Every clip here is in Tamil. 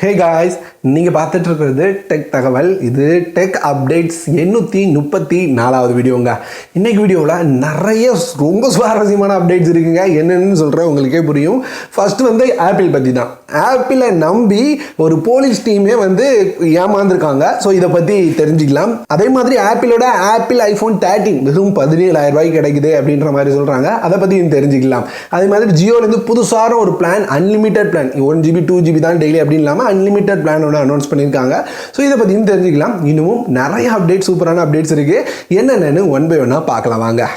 ஹே காய்ஸ், நீங்கள் பார்த்துட்டு இருக்கிறது டெக் தகவல். இது டெக் அப்டேட்ஸ் 834வது வீடியோங்க. இன்னைக்கு வீடியோவில் நிறைய ரொம்ப சுவாரஸ்யமான அப்டேட்ஸ் இருக்குங்க. என்னென்னு சொல்கிறேன், உங்களுக்கே புரியும். ஃபர்ஸ்ட் வந்து ஆப்பிள் பற்றி தான். ஆப்பிளை நம்பி ஒரு போலீஸ் டீமே வந்து ஏமாந்துருக்காங்க. ஸோ இதை பற்றி தெரிஞ்சுக்கலாம். அதே மாதிரி ஆப்பிளோட ஆப்பிள் iPhone 13 வெறும் 17,000 ரூபாய்க்கு கிடைக்குது அப்படின்ற மாதிரி சொல்கிறாங்க. அதை பற்றியும் தெரிஞ்சுக்கலாம். அதே மாதிரி ஜியோலேருந்து புதுசான ஒரு plan, unlimited plan, 1GB 2GB தான் டெய்லி அப்படின்னு இல்லாமல் அன்லிமிட்டட் பிளானோட அனௌன்ஸ் பண்ணியிருக்காங்க. ஸோ இதை பற்றியும் தெரிஞ்சுக்கலாம். இன்னமும் நிறைய அப்டேட், சூப்பரான அப்டேட்ஸ் இருக்கு. என்னென்னு ஒன் பை ஒன்னா பார்க்கலாம் வாங்க.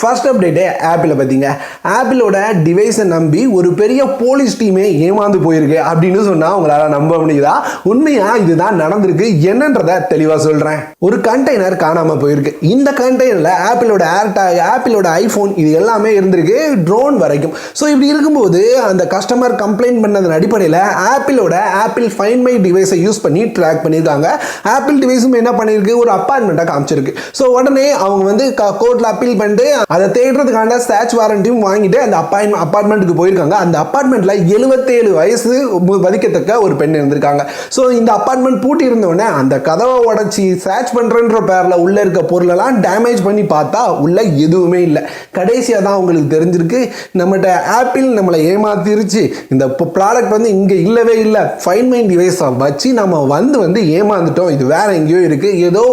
ஃபர்ஸ்ட் அப்டேட்டே ஆப்பிளை பற்றிங்க. ஆப்பிளோட டிவைஸை நம்பி ஒரு பெரிய போலீஸ் டீமே ஏமாந்து போயிருக்கு அப்படின்னு சொன்னால் உங்களால் நம்ப முடியுதா? உண்மையாக இதுதான் நடந்திருக்கு. என்னன்றதை தெளிவாக சொல்கிறேன். ஒரு கண்டெய்னர் காணாமல் போயிருக்கு. இந்த கண்டெய்னரில் ஆப்பிளோட ஏர்டேக், ஆப்பிளோட ஐஃபோன் இது எல்லாமே இருந்திருக்கு, ட்ரோன் வரைக்கும். ஸோ இப்படி இருக்கும்போது அந்த கஸ்டமர் கம்ப்ளைண்ட் பண்ணதன் அடிப்படையில் ஆப்பிளோட ஆப்பிள் ஃபைண்ட் மை டிவைஸை யூஸ் பண்ணி ட்ராக் பண்ணியிருக்காங்க. ஆப்பிள் டிவைஸும் என்ன பண்ணியிருக்கு, ஒரு அப்பார்ட்மெண்ட்டை காமிச்சிருக்கு. ஸோ உடனே அவங்க வந்து கோர்ட்டில் அப்பீல் பண்ணிட்டு அதை தேடுறதுக்கான சர்ச் வாரண்டியும் வாங்கிட்டு அந்த அப்பார்ட்மெண்ட்டுக்கு போயிருக்காங்க. அந்த அப்பார்ட்மெண்ட்ல 77 வயசு மதிக்கத்தக்க ஒரு பெண் இருந்திருக்காங்க. ஸோ இந்த அப்பார்ட்மெண்ட் பூட்டி இருந்தோடனே அந்த கதவை உடச்சி சர்ச் பண்றன்ற பேர்ல உள்ள இருக்க பொருளெல்லாம் டேமேஜ் பண்ணி பார்த்தா உள்ள எதுவுமே இல்லை. கடைசியாக தான் உங்களுக்கு தெரிஞ்சிருக்கு, நம்மகிட்ட ஆப்பிள் நம்மளை ஏமாத்திருச்சு. இந்த ப்ராடக்ட் வந்து இங்கே இல்லவே இல்லை, ஃபைண்ட் மை டிவைஸை வச்சு நம்ம வந்து ஏமாந்துட்டோம், இது வேற எங்கேயோ இருக்கு, ஏதோ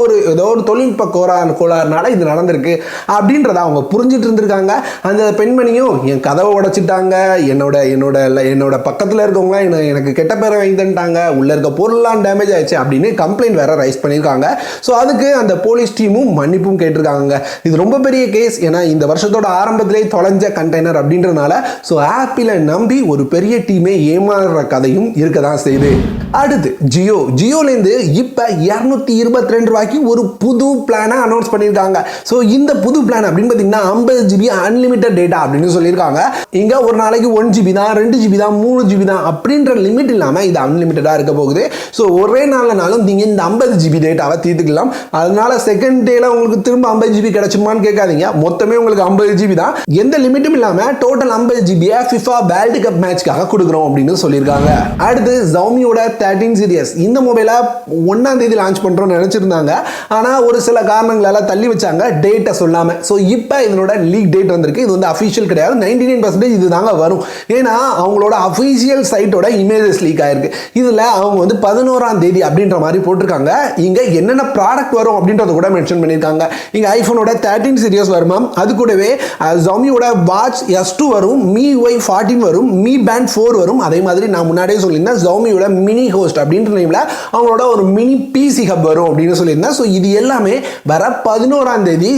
ஒரு தொழில்நுட்ப கோளாறுனால இது நடந்திருக்கு அப்படின்றத அவங்க புரிஞ்சிட்டு இருந்திருக்காங்க. அந்த பெண்மணியும் என் கதவை உடைச்சிட்டாங்க, என்னோட பக்கத்தில் இருக்கவங்க எனக்கு கெட்ட பேரை வாங்கி தந்துட்டாங்க, உள்ள இருக்க பொருள்லாம் டேமேஜ் ஆயிடுச்சு அப்படின்னு கம்ப்ளைண்ட் வேற ரைஸ் பண்ணியிருக்காங்க. ஸோ அதுக்கு அந்த போலீஸ் டீமும் மன்னிப்பும் கேட்டிருக்காங்க. இது ரொம்ப பெரிய கேஸ். ஏன்னா இந்த வருஷத்தோட ஆரம்பத்திலே தொலைஞ்ச கண்டெய்னர் அப்படின்றனால ஸோ ஆப்பிளை நம்பி ஒரு பெரிய டீமே ஏமாறுற கதையும் இருக்க தான் செய்யுது. அடுத்து ஜியோலேருந்து இப்போ 222 ரூபாய்க்கு ஒரு புது பிளானை அனௌன்ஸ் பண்ணியிருக்காங்க. ஸோ இந்த புது பிளான் அப்படின்னு பார்த்தீங்கன்னா 50GB அன்லிமிட்டட் டேட்டா அப்படின்னு சொல்லியிருக்காங்க. இங்க ஒரு நாளைக்கு 1GB தான், 2GB தான், 3GB தான் அப்படின்ற லிமிட் இல்லாம இது அன்லிமிட்டடா இருக்க போகுது. ஸோ ஒரே நாள்னாலும் நீங்க இந்த 50GB டேட்டாவை தீர்த்துக்கலாம். அதனால செகண்ட் டேல உங்களுக்கு திரும்ப 50GB கிடைச்சுமான்னு கேட்காதீங்க. மொத்தமே உங்களுக்கு 50GB தான், எந்த லிமிட்டும் இல்லாம total 50GB FIFA world cup மேட்ச்க்காக கொடுக்குறோம் அப்படின்னு சொல்லியிருக்காங்க. அடுத்து Xiaomiயோட 13 சீரிஸ் இந்த மொபைலை 1ஆம் தேதி லான்ச் பண்றோம்னு நினைச்சிருந்தாங்க. ஆனா ஒரு சில காரணங்களால தள்ளி வச்சாங்க, டேட்டை சொல்லாம. ஸோ இப்போ இதனோட லீக் டேட் வந்திருக்கு. இது வந்து அஃபிஷியல் கிடையாது, 99% இது தாங்க வரும். ஏன்னா அவங்களோட அஃபிஷியல் சைட்டோட இமேஜஸ் லீக் ஆயிருக்கு. இதுல அவங்க வந்து 11ஆம் தேதி அப்படின்ற மாதிரி போட்டிருக்காங்க. இங்க என்னென்ன ப்ராடக்ட் வரும் அப்படின்றத கூட மென்ஷன் பண்ணியிருக்காங்க. இங்க ஐபோனோட 13 சீரிஸ் வருமா, அது கூடவே Xiaomiயோட வாட்ச் S2 வரும், MIUI 14 வரும், Mi Band 4 வரும். அதே மாதிரி நான் முன்னாடியே சொல்லியிருந்தேன், Xiaomiயோட மினி ஹோஸ்ட் அப்படின்ற நேம்ல அவங்களோட ஒரு மினி PC ஹப் வரும் அப்படின்னு சொல்லியிருந்தேன். ஸோ இது எல்லாமே வர 11ஆம் தேதி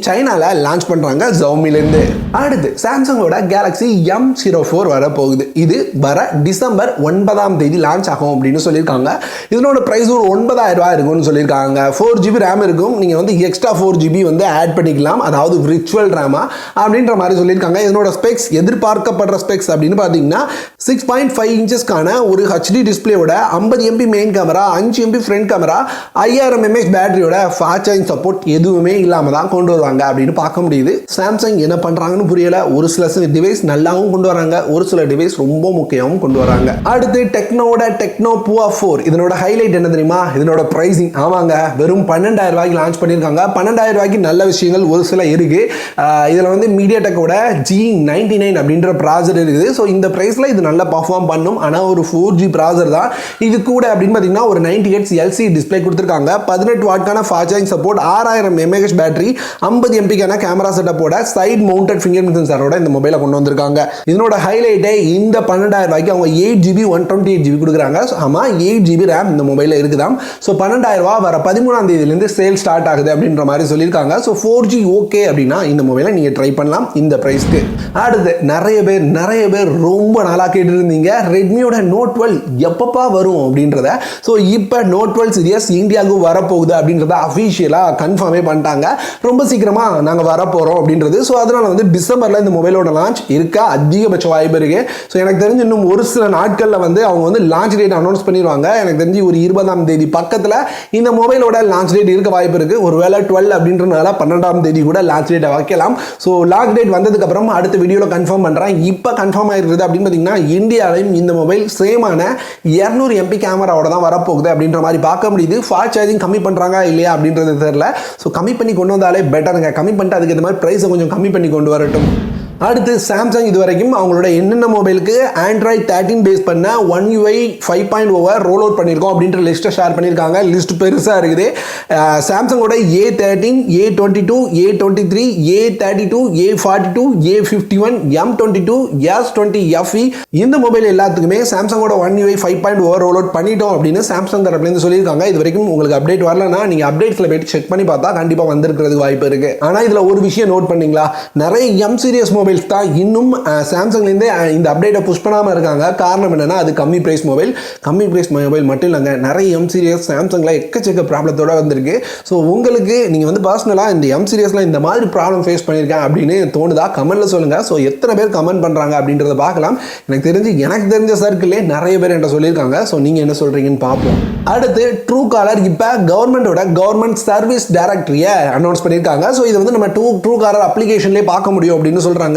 சைனால லான்ச் பண்றாங்க Xiaomiல இருந்து. அடுத்து சாம்சங்கோட Galaxy M04 வர போகுது. இது வர டிசம்பர் 9ஆம் தேதி லான்ச் ஆகும் அப்படின்னு சொல்லியிருக்காங்க. இதனோட பிரைஸ் ஒரு 9,000 ரூபாய் இருக்கும்னு சொல்லியிருக்காங்க. 4GB RAM இருக்கும். நீங்க வந்து எக்ஸ்ட்ரா 4GB வந்து ஆட் பண்ணிக்கலாம், அதாவது விர்ச்சுவல் RAM அப்படின்ற மாதிரி சொல்லியிருக்காங்க. இதனோட ஸ்பெக்ஸ், எதிர்பார்க்கப்படுற ஸ்பெக்ஸ் அப்படின்னு பார்த்தீங்கன்னா 6.5 இன்ச்சஸ்க்கான ஒரு HD டிஸ்பிளேயோட 50MP main camera, 5MP front camera, 5000 mAh பேட்டரியோட ஃபாஸ்ட் சார்ஜிங் சப்போர்ட் எதுவுமே இல்லாம தான் கொண்டு வருவாங்க அப்படின்னு பார்க்க முடியுது. சாம்சங் என்ன பண்றாங்கன்னு புரியல. ஒரு சில டிவைஸ் நல்லாவும் கொண்டு வராங்க, ஒரு சில டிவைஸ் ரொம்ப முக்கியமாகவும் கொண்டு வராங்க. அடுத்து டெக்னோட டெக்னோ POVA 4 இதனோட ஹைலைட் என்ன தெரியுமா? இதனோட பிரைசிங். ஆமாங்க, வெறும் 12,000 ரூபாய்க்கு லான்ச் பண்ணியிருக்காங்க. 12,000 ரூபாய்க்கு நல்ல விஷயங்கள் ஒரு சில இருக்கு. இதுல வந்து மீடியாடெக்கோட G99 அப்படின்ற ப்ராசர் இருக்குது. ஸோ இந்த பிரைஸ்ல இது நல்லா பர்ஃபார்ம் பண்ணும். ஆனால் ஒரு 4G ப்ராசர் தான் இது கூட. அப்படின்னு பார்த்தீங்கன்னா ஒரு 90Hz LCD டிஸ்பிளே கொடுத்துருக்காங்க. 18 வாட்கான fast charging support, 6000 mAh battery, 50MP camera செட்டப்போட சைட் மவுண்டட் ஃபிங்கர் சென்சாரோட இந்த மொபைலை கொண்டு வந்திருக்காங்க. இதனோட ஹைலைட்டே இந்த 12,000 ரூபாய்க்கு அவங்க 8GB 128GB கொடுக்குறாங்க. ஆமா, 8GB RAM இந்த மொபைலில் இருக்குதாம். ஸோ 12,000 ரூபாய் வர 13ஆம் தேதியிலிருந்து சேல் ஸ்டார்ட் ஆகுது அப்படின்ற மாதிரி சொல்லியிருக்காங்க. ஸோ 4G ஓகே அப்படின்னா இந்த மொபைலை நீங்க ட்ரை பண்ணலாம் இந்த பிரைஸ்க்கு. அடுத்து நிறைய பேர் ரொம்ப நாளாக கேட்டு இருந்தீங்க, ரெட்மியோட Note 12 எப்பப்பா வரும் அப்படின்றத. ஸோ இப்போ Note 12 சீரிஸ் இந்தியாவுக்கு வரப்போகுது அப்படின்றத அஃபிஷியலாக கன்ஃபார்மே பண்ணிட்டாங்க. ரொம்ப சீக்கிரமாக நாங்கள் வரப்போகிறோம் அப்படின்றது. ஸோ அதனால் வந்து டிசம்பரில் செப்டம்பரில் இந்த மொபைலோட லான்ச் இருக்க அதிகபட்ச வாய்ப்பு இருக்கு. ஸோ எனக்கு தெரிஞ்சு இன்னும் ஒரு சில நாட்களில் வந்து அவங்க வந்து லான்ச் டேட் அனௌன்ஸ் பண்ணிடுவாங்க. எனக்கு தெரிஞ்சு ஒரு 20ஆம் தேதி பக்கத்தில் இந்த மொபைலோட லான்ச் டேட் இருக்க வாய்ப்பு இருக்கு. ஒருவேளை 12 அப்படின்றனால 12ஆம் தேதி கூட லான்ச் டேட்டை வைக்கலாம். ஸோ லான்ச் டேட் வந்ததுக்கு அப்புறம் அடுத்த வீடியோவில் கன்ஃபார்ம் பண்ணுறேன். இப்போ கன்ஃபார்ம் ஆயிருக்குது அப்படின்னு பார்த்தீங்கன்னா இந்தியாவிலும் இந்த மொபைல் சேமான 200 MP கேமராவோட தான் வரப்போகுது அப்படின்ற மாதிரி பார்க்க முடியுது. ஃபாஸ்ட் சார்ஜிங் கம்மி பண்ணுறாங்க இல்லையா அப்படின்றது தெரியல. ஸோ கம்மி பண்ணி கொண்டு வந்தாலே பெட்டருங்க. கம்மி பண்ணிட்டு அதுக்கு இந்த மாதிரி ப்ரைஸை கொஞ்சம் கம்மி பண்ணி கொண்டு வரட்டும். அடுத்து சாம்சங் இது வரைக்கும் அவங்களோட என்னென்ன மொபைலுக்கு Android 13 பேஸ் பண்ண OneUI 5.0 ரோல் அவுட் பண்ணியிருக்கோம் அப்படின்ற லிஸ்ட்டை ஷேர் பண்ணியிருக்காங்க. லிஸ்ட் பெருசாக இருக்குது. சாம்சங்கோட A13, A22, A23, A32, A42, A51, M22, S20 FE இந்த மொபைல் எல்லாத்துக்குமே சாம்சங்கோட OneUI 5.0 ரோல் அவுட் பண்ணிட்டோம் அப்படின்னு சாம்சங் தரப்புலேருந்து சொல்லியிருக்காங்க. இது வரைக்கும் உங்களுக்கு அப்டேட் வரலன்னா நீங்கள் அப்டேட்ஸில் போயிட்டு செக் பண்ணி பார்த்தா கண்டிப்பாக வந்திருக்கிறதுக்கு வாய்ப்பு இருக்குது. ஆனால் இதில் ஒரு விஷயம் நோட் பண்ணீங்களா, நிறைய M சீரியஸ் மொபைல்ஸ் தான் இன்னும் சாம்சங்லேருந்து இந்த அப்டேட்டை புஷ் பண்ணாமல் இருக்காங்க. காரணம் என்னன்னா அது கம்மி பிரைஸ் மொபைல். கம்மி பிரைஸ் மொபைல் மட்டும் இல்லைங்க, நிறைய எம் சீரியஸ் சாம்சங்கில் எக்கச்சக்க ப்ராப்ளத்தோட வந்திருக்கு. ஸோ உங்களுக்கு நீங்கள் வந்து பர்சனலாக இந்த எம் சீரியஸில் இந்த மாதிரி ப்ராப்ளம் ஃபேஸ் பண்ணியிருக்கேன் அப்படின்னு தோணுதா கமெண்ட்டில் சொல்லுங்கள். ஸோ எத்தனை பேர் கமெண்ட் பண்ணுறாங்க அப்படின்றத பார்க்கலாம். எனக்கு தெரிஞ்ச சர்க்கிளே நிறைய பேர் என்கிட்ட சொல்லியிருக்காங்க. ஸோ நீங்கள் என்ன சொல்கிறீங்கன்னு பார்ப்போம். அடுத்து Truecaller இப்போ கவர்மெண்ட் சர்வீஸ் டைரக்டரியை அனௌன்ஸ் பண்ணியிருக்காங்க. ஸோ இது வந்து நம்ம Truecaller அப்ளிகேஷன்லேயே பார்க்க முடியும் அப்படின்னு சொல்கிறாங்க.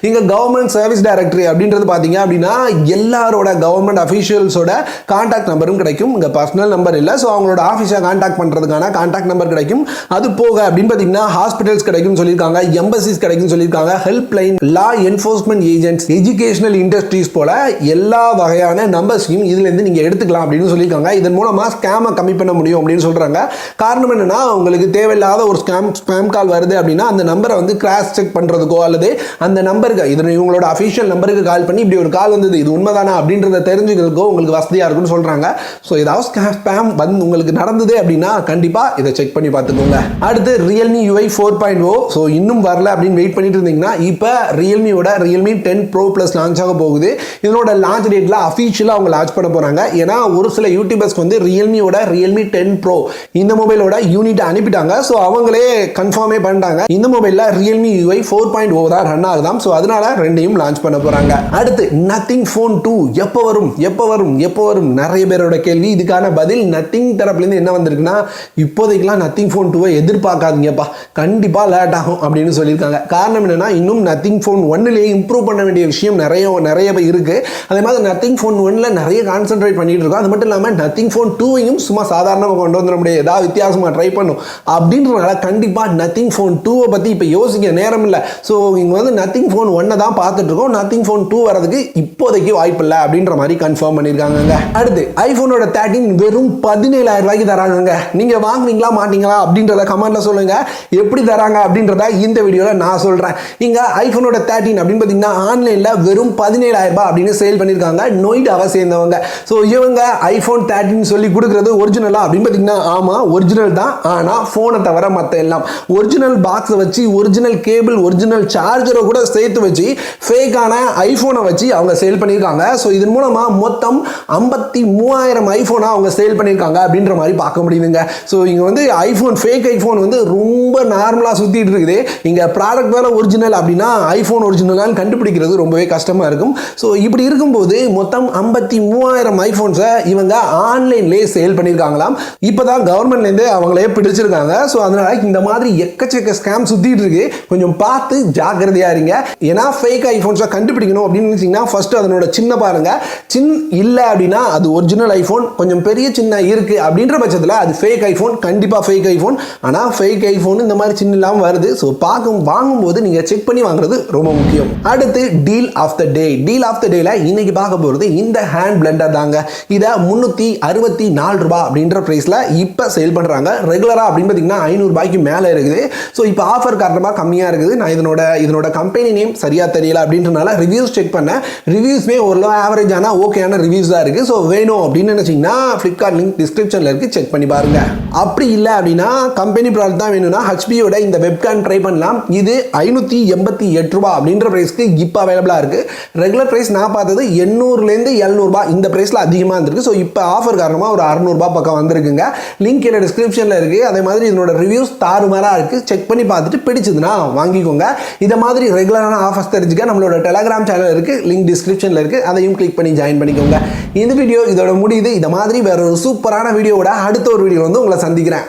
இங்க கவர்மெண்ட் சர்வீஸ் டைரக்டரி அப்படின்றது பாத்தீங்க அப்படின்னா எல்லாரோட கவர்மெண்ட் அஃபீஷியல்ஸோட கான்டாக்ட் நம்பரும் கிடைக்கும். இங்க பர்சனல் நம்பர் இல்ல. சோ அவங்களோட ஆபீஸை கான்டாக்ட் பண்றதுக்கான கான்டாக்ட் நம்பர் கிடைக்கும். அது போக அப்படின்னு பாத்தீங்கன்னா ஹாஸ்பிட்டல்ஸ் கிடைக்கும் சொல்லியிருக்காங்க, எம்பசிஸ் கிடைக்கும் சொல்லியிருக்காங்க, ஹெல்ப் லைன், லா என்ஃபோர்ஸ்மெண்ட் ஏஜென்ட்ஸ், எஜுகேஷனல் இண்டஸ்ட்ரீஸ் போல எல்லா வகையான நம்பர்ஸையும் இதுல இருந்து நீங்க எடுத்துக்கலாம் அப்படின்னு சொல்லியிருக்காங்க. இதன் மூலமா ஸ்கேமை கம்மி பண்ண முடியும் அப்படின்னு சொல்றாங்க. காரணம் என்னன்னா உங்களுக்கு தேவையில்லாத ஒரு ஸ்பேம் கால் வருது அப்படின்னா அந்த நம்பரை வந்து கிராஸ் செக் பண்றதுக்கோ அல்லது அந்த நம்பருக்கு இவங்களோட அஃபிஷியல் நம்பருக்கு கால் பண்ணி இப்படி ஒரு கால் வந்தது இது உண்மைதானா அப்படின்றத தெரிஞ்சுக்கிறதுக்கோ உங்களுக்கு வசதியாக இருக்குன்னு சொல்கிறாங்க. ஸோ ஏதாவது ஸ்பேம் வந்து உங்களுக்கு நடந்தது அப்படின்னா கண்டிப்பாக இதை செக் பண்ணி பார்த்துக்கோங்க. அடுத்து Realme UI 4.0. ஸோ இன்னும் வரல அப்படின்னு வெயிட் பண்ணிட்டு இருந்தீங்கன்னா இப்போ Realme 10 Pro Plus லான்ச் ஆக போகுது. இதனோட லான்ச் டேட்டில் அஃபிஷியலாக அவங்க லான்ச் பண்ண போகிறாங்க. ஏன்னா ஒரு சில யூடியூபர்ஸ்க்கு வந்து Realme 10 Pro இந்த மொபைலோட யூனிட் அனுப்பிட்டாங்க. ஸோ அவங்களே கன்ஃபார்மே பண்ணிட்டாங்க இந்த மொபைலில் Realme UI 4.0 தான் ரன் ஆகுதாம். ஸோ அதனால ரெண்டையும் லான்ச் பண்ண போறாங்க. அடுத்து Nothing Phone 2 எப்போ வரும் நிறைய பேரோட கேள்வி. இதுக்கான பதில் நத்திங் தரப்புலேருந்து என்ன வந்திருக்குன்னா இப்போதைக்குலாம் Nothing Phone 2 எதிர்பார்க்காதீங்கப்பா, கண்டிப்பா லேட் ஆகும் அப்படின்னு சொல்லியிருக்காங்க. காரணம் என்னன்னா இன்னும் Nothing Phone 1லேயே இம்ப்ரூவ் பண்ண வேண்டிய விஷயம் நிறைய இருக்கு. அதே மாதிரி Nothing Phone 1ல நிறைய கான்சென்ட்ரேட் பண்ணிட்டு இருக்கோம். அது மட்டும் இல்லாமல் Nothing Phone 2வையும் சும்மா சாதாரணமாக கொண்டு வந்துட முடியாது, ஏதாவது வித்தியாசமாக ட்ரை பண்ணும் அப்படின்றதுனால கண்டிப்பா Nothing Phone 2 பத்தி இப்போ யோசிக்க நேரம் இல்லை. ஸோ இங்க வந்து Nothing Phone 1 தான் பார்த்துட்டு இருக்கோம். Nothing Phone 2 வரதுக்கு இப்போதைக்கு வாய்ப்பு இல்லை அப்படின்ற மாதிரி கன்ஃபார்ம் பண்ணியிருக்காங்க. அடுத்து iPhoneோட 13 வெறும் 17,000 ரூபாய்க்கு தராங்க. நீங்க வாங்குவீங்களா மாட்டீங்களா அப்படின்றத கமெண்ட்ல சொல்லுங்க. எப்படி தராங்க அப்படின்றத இந்த வீடியோல நான் சொல்றேன். இங்க iPhoneோட 13 அப்படின்னு பார்த்தீங்கன்னா ஆன்லைன்ல வெறும் 17,000 ரூபாய் அப்படின்னு சேல் பண்ணியிருக்காங்க நொய்டாவை சேர்ந்தவங்க. ஸோ இவங்க iPhone 13 சொல்லி கொடுக்குறது ஒரிஜினலா அப்படின்னு பார்த்தீங்கன்னா ஆமா ஒரிஜினல் தான். ஆனால் ஃபோனை தவிர மற்ற எல்லாம் ஒரிஜினல் பாக்ஸை வச்சு ஒரிஜினல் கேபிள் ஒரிஜினல் சார்ஜரை கூட சேர்த்து வச்சு ஃபேக்கான ஐபோனை வச்சு அவங்க சேல் பண்ணியிருக்காங்க. ஸோ இதன் மூலமா மொத்தம் 53,000 ஐபோனை அவங்க சேல் பண்ணியிருக்காங்க அப்படின்ற மாதிரி பார்க்க முடியுதுங்க. ஸோ இங்க வந்து ஃபேக் ஐபோன் வந்து ரொம்ப நார்மலாக சுத்திட்டு இருக்குது. இங்க ப்ராடக்ட் வேலை ஒரிஜினல் அப்படின்னா ஐபோன் ஒரிஜினல் கண்டுபிடிக்கிறது ரொம்பவே கஷ்டமா இருக்கும். ஸோ இப்படி இருக்கும்போது மொத்தம் 53,000 ஐபோன்ஸை இவங்க ஆன்லைன்லேயே சேல் பண்ணியிருக்காங்களாம். இப்போதான் கவர்மெண்ட்லேருந்து அவங்களே பிடிச்சிருக்காங்க. ஸோ அதனால இந்த மாதிரி எக்கச்சக்க ஸ்கேம் சுத்திட்டு இருக்கு. கொஞ்சம் பார்த்து ஜாக்கிரதையா இருங்க. ஏன்னா ஃபேக் ஐபோன்ஸை கண்டுபிடிக்கணும் அப்படின்னு நினைச்சீங்கன்னா ஃபர்ஸ்ட் அதனோட சின்ன பாருங்க. இல்லை அப்படின்னா அது ஒரிஜினல் ஐபோன், கொஞ்சம் பெரிய சின்ன இருக்கு அப்படின்ற பட்சத்தில் அது ஃபேக் ஐபோன், கண்டிப்பாக ஃபேக் ஐபோன். ஆனால் ஃபேக் ஐபோன் இந்த மாதிரி சின்ன இல்லாமல் வருது. ஸோ வாங்கும்போது நீங்கள் செக் பண்ணி வாங்குறது ரொம்ப முக்கியம். அடுத்து டீல் ஆஃப் த டேல இன்னைக்கு பார்க்க போகிறது இந்த ஹேண்ட் பிளெண்டர் தாங்க. இதை 364 ரூபாய் அப்படின்ற பிரைஸ்ல இப்போ சேல் பண்ணுறாங்க. ரெகுலராக அப்படின்னு பார்த்தீங்கன்னா 500 ரூபாய்க்கு மேலே இருக்குது. ஸோ இப்போ ஆஃபர் காரணமாக கம்மியாக இருக்குது. நான் இதனோட கம்பெனி நேம் சரியா தெரியல அப்படின்றனால ரிவ்யூஸ் செக் பண்ண ரிவ்யூஸ்மே ஓரளவு ஆவரேஜான ஓகேயான ரிவ்யூஸ் தான் இருக்கு. ஸோ வேணும் அப்படின்னு நினைச்சீங்கன்னா ஃபிளிப்கார்ட் லிங்க் டிஸ்கிரிப்ஷன்ல இருக்கு, செக் பண்ணி பாருங்க. அப்படி இல்லை அப்படின்னா கம்பெனி ப்ராடக்ட் தான் வேணும்னா ஹெச்பியோட இந்த வெப்கான் ட்ரை பண்ணலாம். இது 588 ரூபாய் அப்படின்ற பிரைஸ்க்கு இப்போ அவைலபிளா இருக்கு. ரெகுலர் பிரைஸ் நான் பார்த்தது 800லேருந்து 700 ரூபாய் இந்த பிரைஸ்ல அதிகமாக இருந்திருக்கு. ஸோ இப்போ ஆஃபர் காரணமாக ஒரு 600 ரூபாய் பக்கம் வந்திருக்குங்க. லிங்க் என்ன டிஸ்கிரிப்ஷன்ல இருக்கு. அதே மாதிரி இதனோட ரிவ்யூஸ் தாறுமாறா இருக்கு. செக் பண்ணி பார்த்துட்டு பிடிச்சதுன்னா வாங்கிக்கோங்க. இதை மாதிரி ரெகுலரான ஆஃபர்ஸ் தெரிஞ்சுக்க நம்மளோட டெலகிராம் சேனல் இருக்குது, லிங்க் டிஸ்கிரிப்ஷனில் இருக்குது, அதையும் கிளிக் பண்ணி ஜாயின் பண்ணிக்கோங்க. இந்த வீடியோ இதோட முடியுது. இதை மாதிரி வேற ஒரு சூப்பரான வீடியோவோட அடுத்த ஒரு வீடியோ வந்து உங்களை சந்திக்கிறேன்.